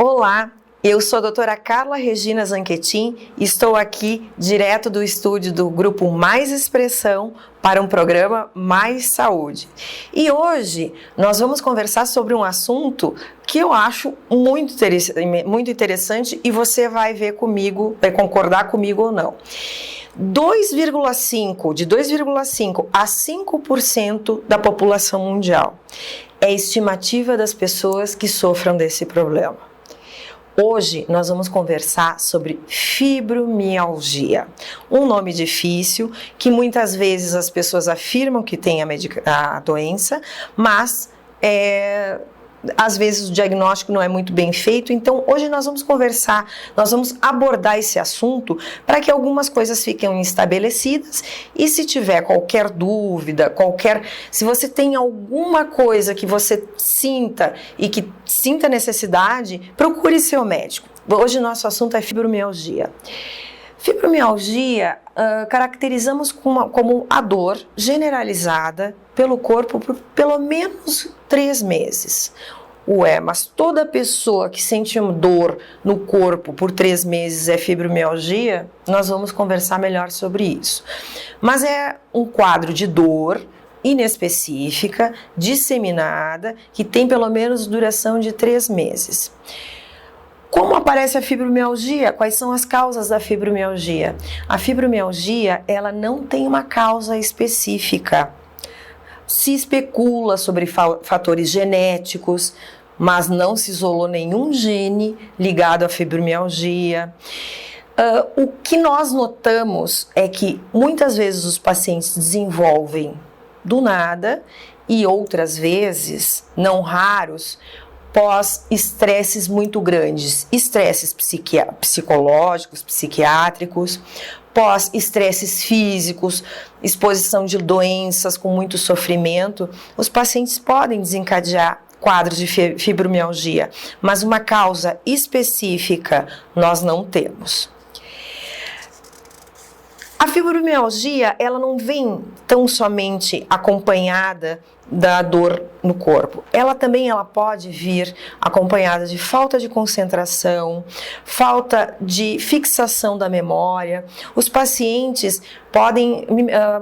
Olá, eu sou a doutora Carla Regina Zanquetin e estou aqui direto do estúdio do Grupo Mais Expressão para um programa Mais Saúde. E hoje nós vamos conversar sobre um assunto que eu acho muito interessante e você vai ver comigo, vai concordar comigo ou não. De 2,5% a 5% da população mundial é a estimativa das pessoas que sofram desse problema. Hoje nós vamos conversar sobre fibromialgia, um nome difícil que muitas vezes as pessoas afirmam que tem a doença, mas às vezes o diagnóstico não é muito bem feito. Então hoje nós vamos conversar, nós vamos abordar esse assunto para que algumas coisas fiquem estabelecidas e se tiver qualquer dúvida, se você tem alguma coisa que você sinta e que sinta necessidade, procure seu médico. Hoje nosso assunto é fibromialgia. Fibromialgia caracterizamos como a dor generalizada pelo corpo por pelo menos 3 meses. Mas toda pessoa que sente dor no corpo por 3 meses é fibromialgia? Nós vamos conversar melhor sobre isso. Mas é um quadro de dor inespecífica, disseminada, que tem pelo menos duração de 3 meses. Como aparece a fibromialgia? Quais são as causas da fibromialgia? A fibromialgia, ela não tem uma causa específica. Se especula sobre fatores genéticos, mas não se isolou nenhum gene ligado à fibromialgia. O que nós notamos é que muitas vezes os pacientes desenvolvem do nada e outras vezes, não raros, pós-estresses muito grandes, estresses psicológicos, psiquiátricos, pós-estresses físicos, exposição de doenças com muito sofrimento, os pacientes podem desencadear quadros de fibromialgia, mas uma causa específica nós não temos. A fibromialgia, ela não vem tão somente acompanhada da dor no corpo. Ela pode vir acompanhada de falta de concentração, falta de fixação da memória. Os pacientes podem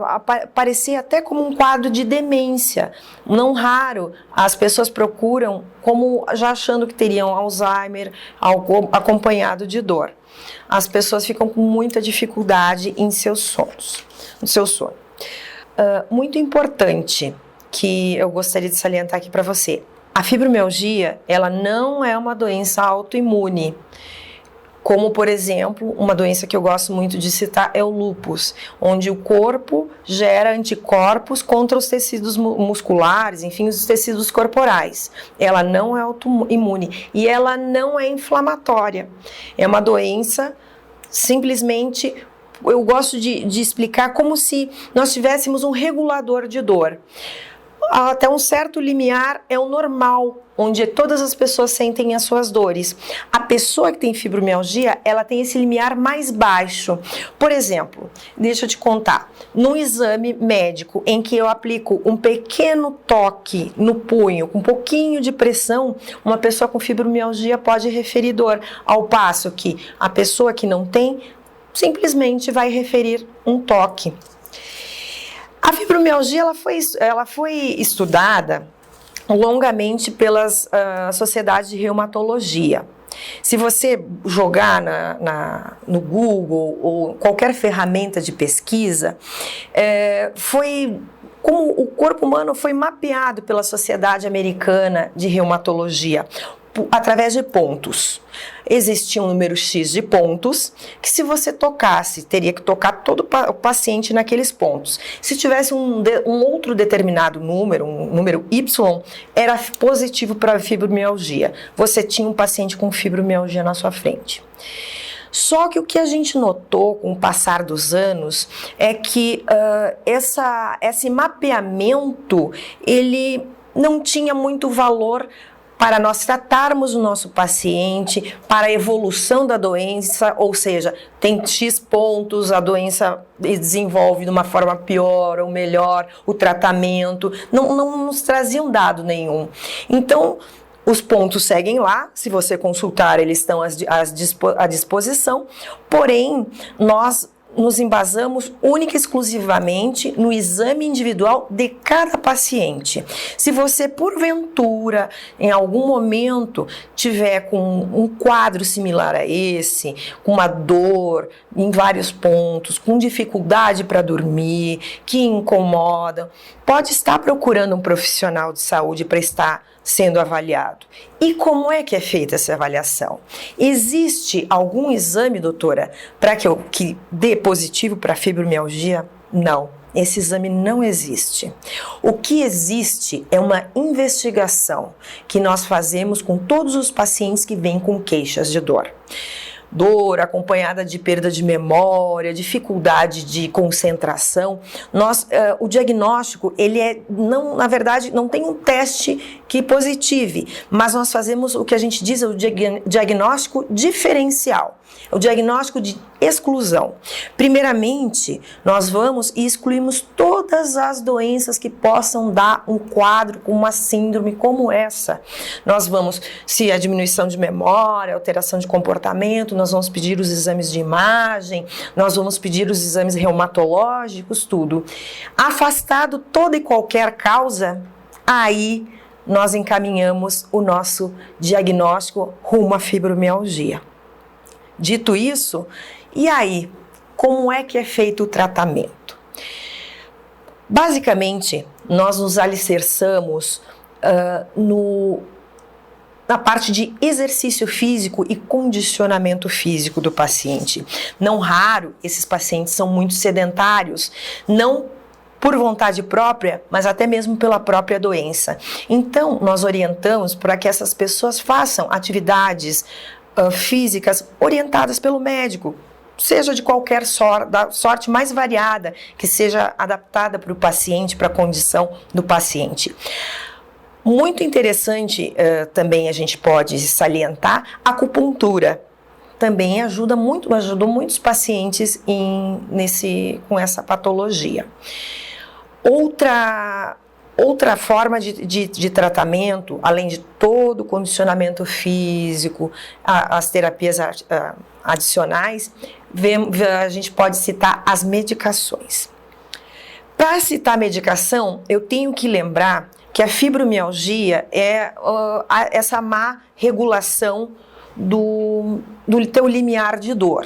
aparecer até como um quadro de demência. Não raro, as pessoas procuram como já achando que teriam Alzheimer, algo acompanhado de dor. As pessoas ficam com muita dificuldade no seu sono. Muito importante que eu gostaria de salientar aqui para você. A fibromialgia, ela não é uma doença autoimune, como, por exemplo, uma doença que eu gosto muito de citar é o lúpus, onde o corpo gera anticorpos contra os tecidos musculares, enfim, os tecidos corporais. Ela não é autoimune e ela não é inflamatória. É uma doença simplesmente, eu gosto de explicar como se nós tivéssemos um regulador de dor. Até um certo limiar é o normal, onde todas as pessoas sentem as suas dores. A pessoa que tem fibromialgia, ela tem esse limiar mais baixo. Por exemplo, deixa eu te contar, num exame médico em que eu aplico um pequeno toque no punho, com um pouquinho de pressão, uma pessoa com fibromialgia pode referir dor, ao passo que a pessoa que não tem, simplesmente vai referir um toque. A fibromialgia ela foi estudada longamente pelas sociedades de reumatologia. Se você jogar no Google ou qualquer ferramenta de pesquisa, como o corpo humano foi mapeado pela Sociedade Americana de Reumatologia através de pontos. Existia um número X de pontos que, se você tocasse, teria que tocar todo o paciente naqueles pontos. Se tivesse um outro determinado número, um número Y, era positivo para fibromialgia. Você tinha um paciente com fibromialgia na sua frente. Só que o que a gente notou com o passar dos anos é que esse mapeamento, ele não tinha muito valor para nós tratarmos o nosso paciente, para a evolução da doença, ou seja, tem X pontos, a doença desenvolve de uma forma pior ou melhor, o tratamento, não nos traziam dado nenhum. Então, Os pontos seguem lá, se você consultar, eles estão à disposição, porém, nós nos embasamos única e exclusivamente no exame individual de cada paciente. Se você, porventura, em algum momento, tiver com um quadro similar a esse, com uma dor em vários pontos, com dificuldade para dormir, que incomoda, pode estar procurando um profissional de saúde para estar sendo avaliado. E como é que é feita essa avaliação? Existe algum exame, doutora, para que dê positivo para fibromialgia? Não, esse exame não existe. O que existe é uma investigação que nós fazemos com todos os pacientes que vêm com queixas de dor. Dor acompanhada de perda de memória, dificuldade de concentração. O diagnóstico, na verdade, não tem um teste que positive, mas nós fazemos o que a gente diz, o diagnóstico diferencial, o diagnóstico de exclusão. Primeiramente, nós vamos e excluímos todas as doenças que possam dar um quadro com uma síndrome como essa. Nós vamos, se a diminuição de memória, alteração de comportamento, nós vamos pedir os exames de imagem, nós vamos pedir os exames reumatológicos, tudo. Afastado toda e qualquer causa, aí nós encaminhamos o nosso diagnóstico rumo à fibromialgia. Dito isso, e aí, como é que é feito o tratamento? Basicamente, nós nos alicerçamos na parte de exercício físico e condicionamento físico do paciente. Não raro, esses pacientes são muito sedentários, não por vontade própria, mas até mesmo pela própria doença. Então, nós orientamos para que essas pessoas façam atividades físicas orientadas pelo médico, seja de qualquer da sorte mais variada, que seja adaptada para o paciente, para a condição do paciente. Muito interessante também a gente pode salientar a acupuntura. Também ajudou muitos pacientes com essa patologia. Outra forma de tratamento, além de todo o condicionamento físico, as terapias adicionais, a gente pode citar as medicações. Para citar medicação, eu tenho que lembrar que a fibromialgia é essa má regulação do teu limiar de dor.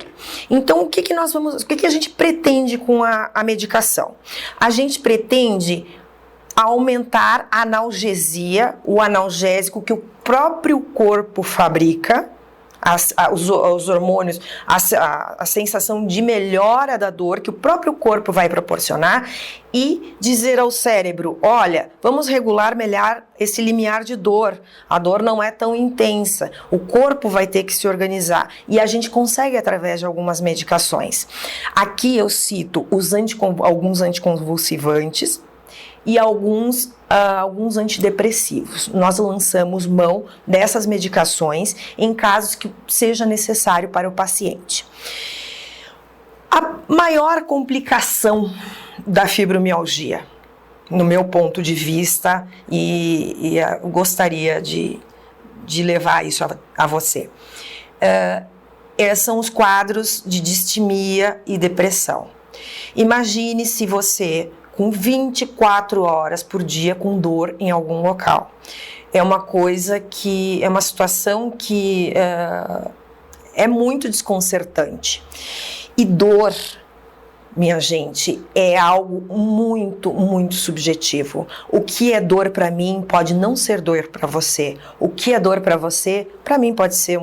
Então, o que a gente pretende com a medicação? A gente pretende aumentar a analgesia, o analgésico que o próprio corpo fabrica, os hormônios, a sensação de melhora da dor que o próprio corpo vai proporcionar e dizer ao cérebro, olha, vamos regular melhor esse limiar de dor, a dor não é tão intensa, o corpo vai ter que se organizar e a gente consegue através de algumas medicações. Aqui eu cito alguns anticonvulsivantes e alguns antidepressivos. Nós lançamos mão dessas medicações em casos que seja necessário para o paciente. A maior complicação da fibromialgia, no meu ponto de vista, e eu gostaria de levar isso a você, são os quadros de distimia e depressão. Imagine se você com 24 horas por dia com dor em algum local. É uma situação que é muito desconcertante. E dor, minha gente, é algo muito, muito subjetivo. O que é dor para mim pode não ser dor para você. O que é dor para você, para mim pode ser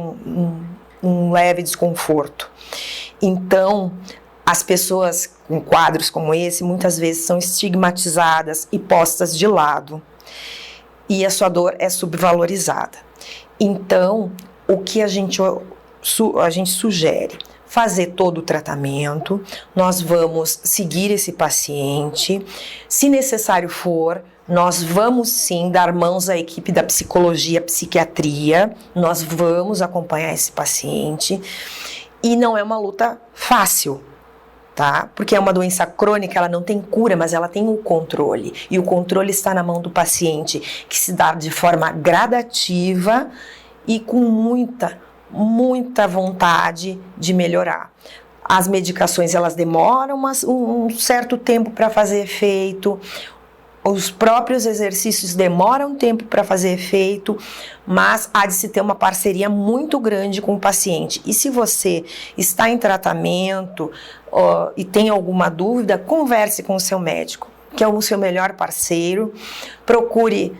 um leve desconforto. Então, as pessoas com quadros como esse, muitas vezes são estigmatizadas e postas de lado. E a sua dor é subvalorizada. Então, o que a gente sugere? Fazer todo o tratamento, nós vamos seguir esse paciente. Se necessário for, nós vamos sim dar mãos à equipe da psicologia, psiquiatria, nós vamos acompanhar esse paciente. E não é uma luta fácil. tá? Porque é uma doença crônica, ela não tem cura, mas ela tem o controle. E o controle está na mão do paciente, que se dá de forma gradativa e com muita vontade de melhorar. As medicações, elas demoram um certo tempo para fazer efeito, os próprios exercícios demoram tempo para fazer efeito, mas há de se ter uma parceria muito grande com o paciente. E se você está em tratamento e tem alguma dúvida, converse com o seu médico, que é o seu melhor parceiro. Procure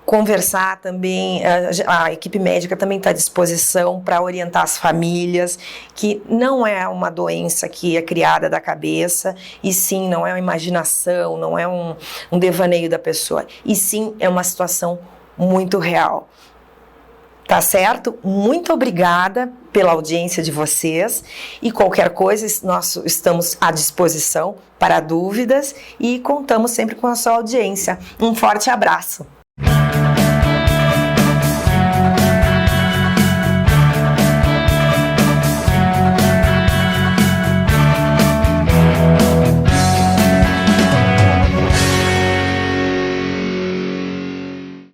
conversar também, a equipe médica também está à disposição para orientar as famílias, que não é uma doença que é criada da cabeça, e sim, não é uma imaginação, não é um devaneio da pessoa, e sim, é uma situação muito real. Tá certo? Muito obrigada pela audiência de vocês, e qualquer coisa, nós estamos à disposição para dúvidas e contamos sempre com a sua audiência. Um forte abraço!